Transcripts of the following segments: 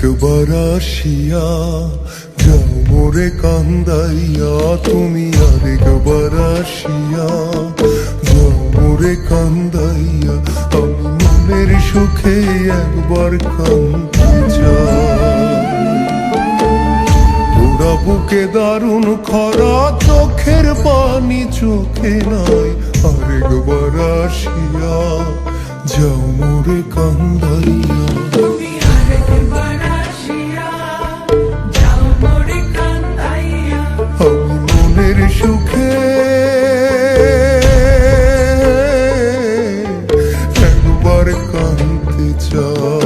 আরেকবার আসিয়া যাও মোরে কান্দাইয়া, তুমি আরেকবার আসিয়া যাও মোরে কান্দাইয়া, আমি মনের সুখে একবার কান্দতে চাই। পুরা বুকে দারুণ খরা, চোখের পানি চোখে নাই, আরেকবার আসিয়া যাও মোরে কান্দাইয়া। আমি মনের সুখে একবার কাঁদতে চাই।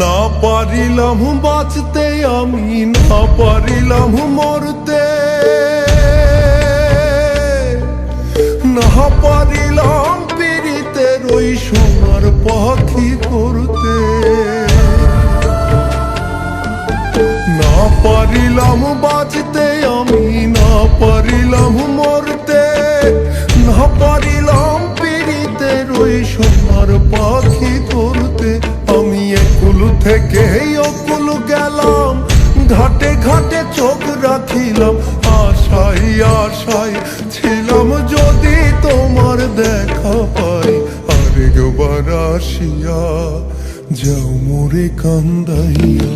না পারিলাম বাঁচতে আমি, না পারিলাম মরতে, না পারিলাম পীড়িতের ওই সোনার পাখি করতে, না পারিলাম বাঁচতে আমি, না পারিলাম মরতে, না পারিলাম পীড়িতের ওই সোনার পাখি করতে। আমি একুল থেকে অকুল গেলাম, ঘাটে ঘাটে চোখ রাখিলাম, আশাই আশাই ছিলাম যদি তোমার দেখা পাই, আরেকবার আসিয়া যাও মোরে কান্দাইয়া।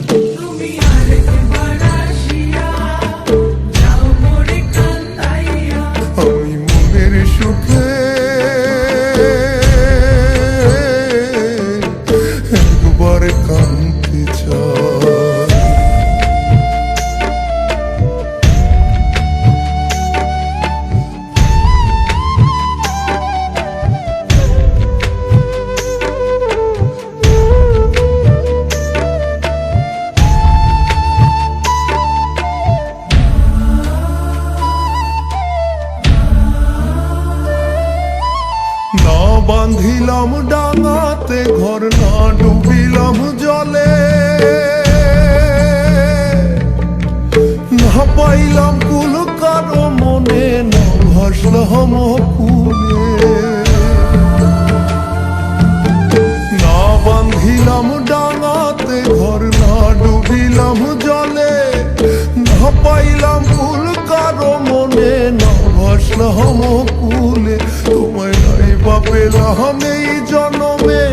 আমি মনের সুখে একবার কাঁদতে চাই। না বাঁধিলাম ডাঙাতে ঘর, না ডুবিলাম জলে, না পাইলাম কুল কারো মনে, না ভাসলাম কুলে, না বাঁধিলাম ডাঙাতে ঘর, না ডুবিলাম জলে, না পাইলাম কুল কারো মনে, না ভাসলাম কুলে। তোমায় নাই বা পেলাম এই জন্মে,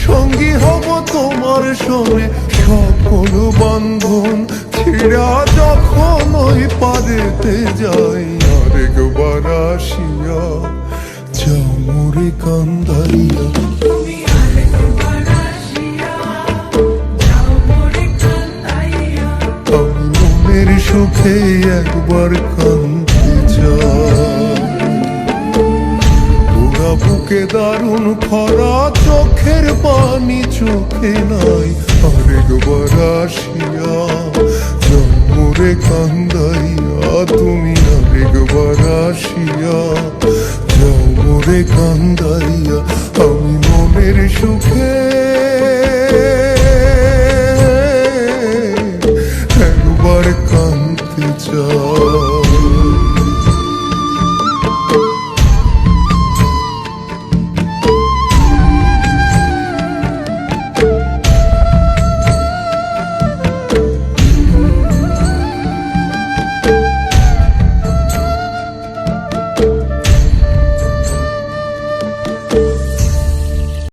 সঙ্গী হব তোমার সঙ্গে, সকল বন্ধন ছিড়া যখন ওই পারেতে যাই, আরেকবার আসিয়া যাও মোরে কান্দাইয়া। আমি মনের সুখে একবার কাঁদতে চাই। পুরা বুকে দারুণ খরা, চোখের পানি চোখে নাই, আরেকবার আসিয়া যাও মোরে কান্দাইয়া। তুমি আরেকবার আসিয়া যাও মোরে কান্দাইয়া, আমি মনের সুখে